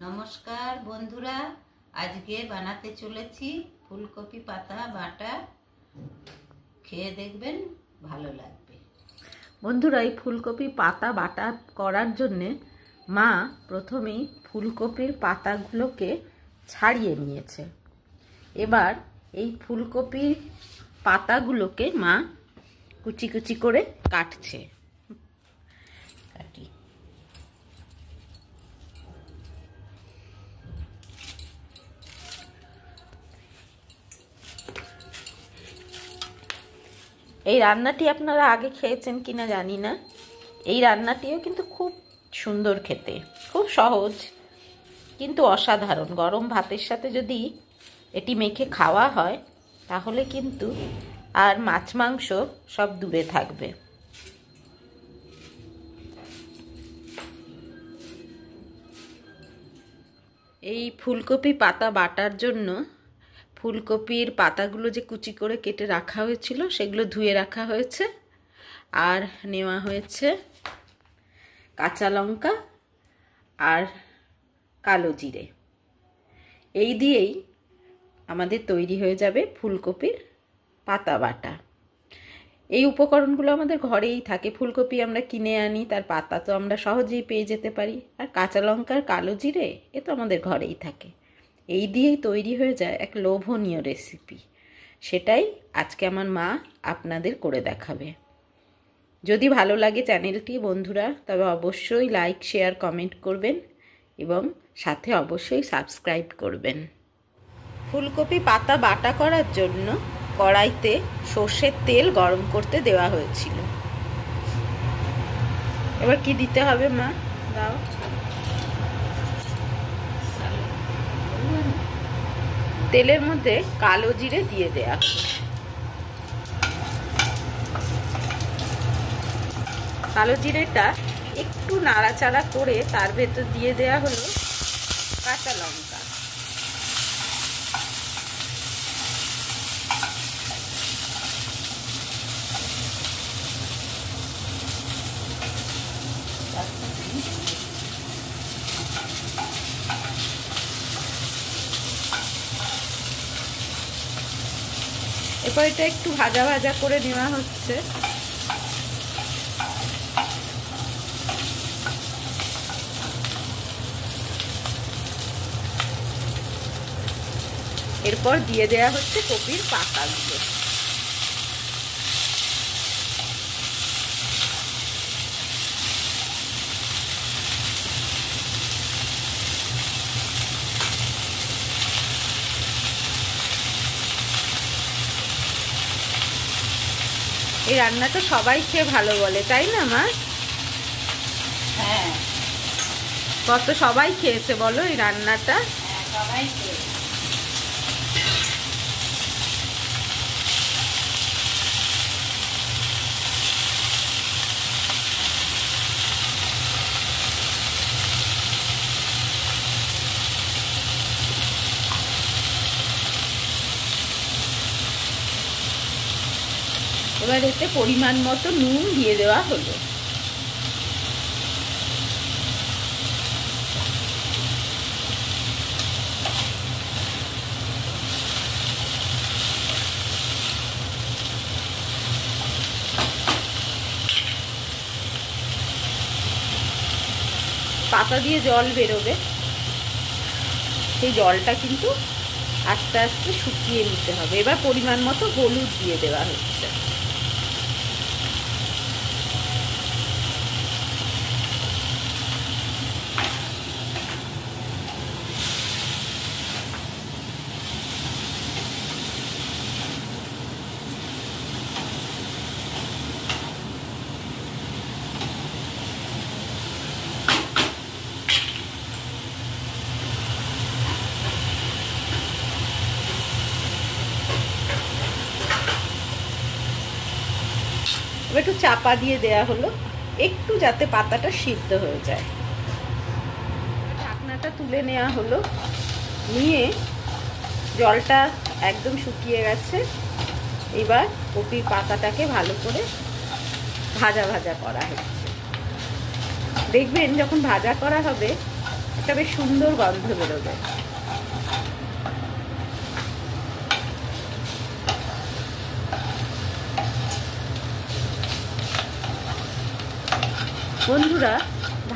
নমস্কার বন্ধুরা, আজকে বানাতে চলেছি ফুলকপি পাতা বাটা। খেয়ে দেখবেন, ভালো লাগবে। বন্ধুরা, এই ফুলকপি পাতা বাটা করার জন্যে মা প্রথমেই ফুলকপির পাতাগুলোকে ছাড়িয়ে নিয়েছে। এবার এই ফুলকপির পাতাগুলোকে মা কুচি কুচি করে কাটছে। এই রান্নাটি আপনারা আগে খেয়েছেন কিনা জানি না। এই রান্নাটিও কিন্তু খুব সুন্দর খেতে, খুব সহজ কিন্তু অসাধারণ। গরম ভাতের সাথে যদি এটি মেখে খাওয়া হয় তাহলে কিন্তু আর মাছ মাংস সব দূরে থাকবে। এই ফুলকপি পাতা বাটার জন্য ফুলকপির পাতাগুলো যে কুচি করে কেটে রাখা হয়েছিল সেগুলো ধুয়ে রাখা হয়েছে, আর নেওয়া হয়েছে কাঁচা লঙ্কা আর কালো জিরে। এই দিয়েই আমাদের তৈরি হয়ে যাবে ফুলকপির পাতা বাটা। এই উপকরণগুলো আমাদের ঘরেই থাকে। ফুলকপি আমরা কিনে আনি, তার পাতা তো আমরা সহজেই পেয়ে যেতে পারি, আর কাঁচা লঙ্কার কালো জিরে এ তো আমাদের ঘরেই থাকে। এই দিয়েই তৈরি হয়ে যায় এক লোভনীয় রেসিপি। সেটাই আজকে আমার মা আপনাদের করে দেখাবে। যদি ভালো লাগে চ্যানেলটি বন্ধুরা, তবে অবশ্যই লাইক, শেয়ার, কমেন্ট করবেন এবং সাথে অবশ্যই সাবস্ক্রাইব করবেন। ফুলকপি পাতা বাটা করার জন্য কড়াইতে সর্ষের তেল গরম করতে দেওয়া হয়েছিল। এবার কি দিতে হবে মা? দাও। তেলের মধ্যে কালো জিরে দিয়ে দেয়া হলো। কালো জিরেটা একটু নাড়াচাড়া করে তার ভেতর দিয়ে দেয়া হলো কাঁচা লঙ্কা। এরপর এটা একটু ভাজা ভাজা করে নেওয়া হচ্ছে। এরপর দিয়ে দেয়া হচ্ছে কপির পাতাগুলো। এই রান্নাটা সবাই খেয়ে ভালো বলে, তাই না মা? হ্যাঁ, কত সবাই খেয়েছে বলো এই রান্নাটা? সবাই খেয়েছে। এবার এতে পরিমাণ মতো নুন দিয়ে দেওয়া হলো। পাতা দিয়ে জল বেরোবে, সেই জলটা কিন্তু আস্তে আস্তে শুকিয়ে নিতে হবে। এবার পরিমাণ মতো হলুদ দিয়ে দেওয়া হচ্ছে। একটু চাপা দিয়ে দেয়া হলো, একটু যাতে পাতাটা সিদ্ধ হয়ে যায়। ঢাকনাটা তুলে নেওয়া হলো, নিয়ে জলটা একদম শুকিয়ে গেছে। এবার কপির পাতাটাকে ভালো করে ভাজা ভাজা করা হচ্ছে। দেখবেন যখন ভাজা করা হবে একটা বেশ সুন্দর গন্ধ বেরোবে। বন্ধুরা,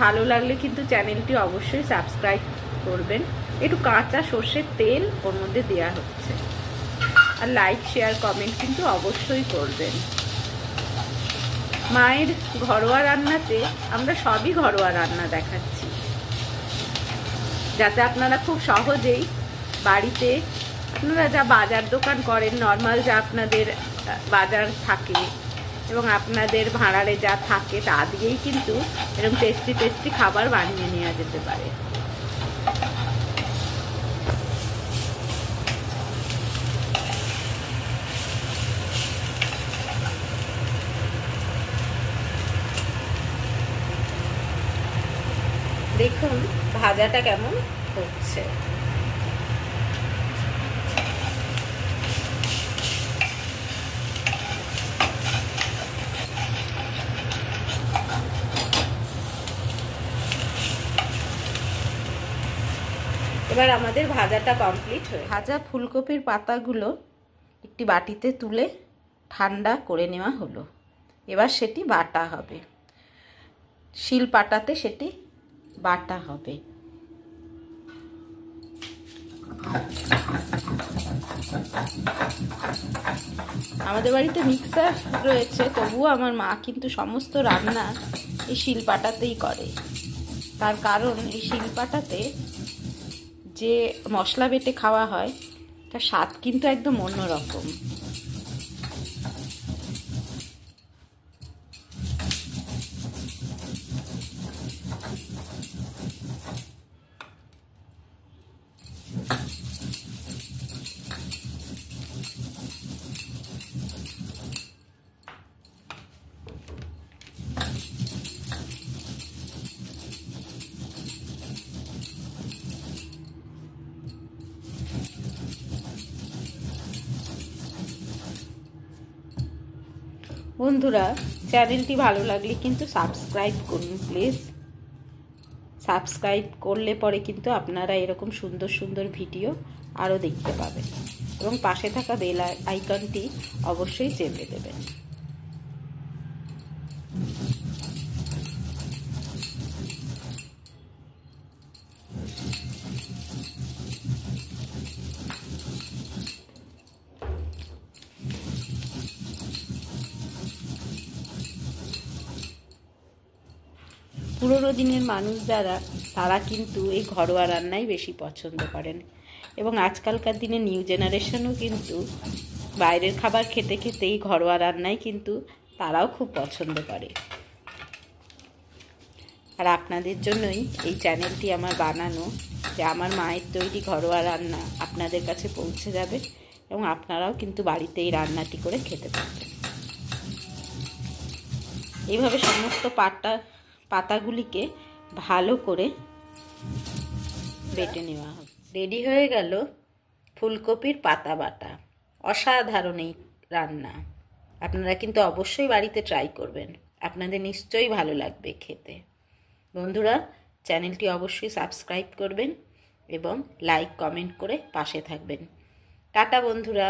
ভালো লাগলে কিন্তু চ্যানেলটি অবশ্যই সাবস্ক্রাইব করবেন। একটু কাঁচা সর্ষের তেল ওর মধ্যে দেওয়া হচ্ছে, আর লাইক শেয়ার কমেন্ট কিন্তু অবশ্যই করবেন। মায়ের ঘরোয়া রান্নাতে আমরা সবই ঘরোয়া রান্না দেখাচ্ছি, যাতে আপনারা খুব সহজেই বাড়িতে আপনারা যা বাজার দোকান করেন, নর্মাল যা আপনাদের বাজার থাকে এবং আপনাদের ভাঁড়ারে যা থাকে তা দিয়েই কিন্তু এরকম টেস্টি টেস্টি খাবার বানিয়ে নেওয়া যেতে পারে। দেখুন ভাজাটা কেমন হচ্ছে। এবার আমাদের ভাজাটা কমপ্লিট হয়ে, ভাজা ফুলকপির পাতাগুলো একটি বাটিতে তুলে ঠান্ডা করে নেওয়া হলো। এবার সেটি বাটা হবে, শিল পাটাতে সেটি বাটা হবে। আমাদের বাড়িতে মিক্সার রয়েছে, তবুও আমার মা কিন্তু সমস্ত রান্না এই শিল পাটাতেই করে। তার কারণ এই শিল পাটাতে যে মশলা বেটে খাওয়া হয় তার স্বাদ কিন্তু একদম অন্যরকম। বন্ধুরা, চ্যানেলটি ভালো লাগলে কিন্তু সাবস্ক্রাইব করুন প্লিজ। সাবস্ক্রাইব করলে পরে কিন্তু আপনারা এরকম সুন্দর সুন্দর ভিডিও আরও দেখতে পাবেন, এবং পাশে থাকা বেল আইকনটি অবশ্যই চেপে দেবেন। পুরোনো দিনের মানুষ যারা, তারা কিন্তু এই ঘরোয়া রান্নাই বেশি পছন্দ করেন, এবং আজকালকার দিনে নিউ জেনারেশনও কিন্তু বাইরের খাবার খেতে খেতে এই ঘরোয়া রান্নাই কিন্তু তারাও খুব পছন্দ করে। আর আপনাদের জন্যই এই চ্যানেলটি আমার বানানো, যে আমার মায়ের তৈরি ঘরোয়া রান্না আপনাদের কাছে পৌঁছে যাবে এবং আপনারাও কিন্তু বাড়িতে এই রান্নাটি করে খেতে পারবেন। এইভাবে সমস্ত পাতাগুলিকে ভালো করে বেটে নেওয়া হবে। রেডি হয়ে গেল ফুলকপির পাতা বাটা। অসাধারণ এই রান্না, আপনারা কিন্তু অবশ্যই বাড়িতে ট্রাই করবেন, আপনাদের নিশ্চয়ই ভালো লাগবে খেতে। বন্ধুরা, চ্যানেলটি অবশ্যই সাবস্ক্রাইব করবেন এবং লাইক কমেন্ট করে পাশে থাকবেন। টাটা বন্ধুরা।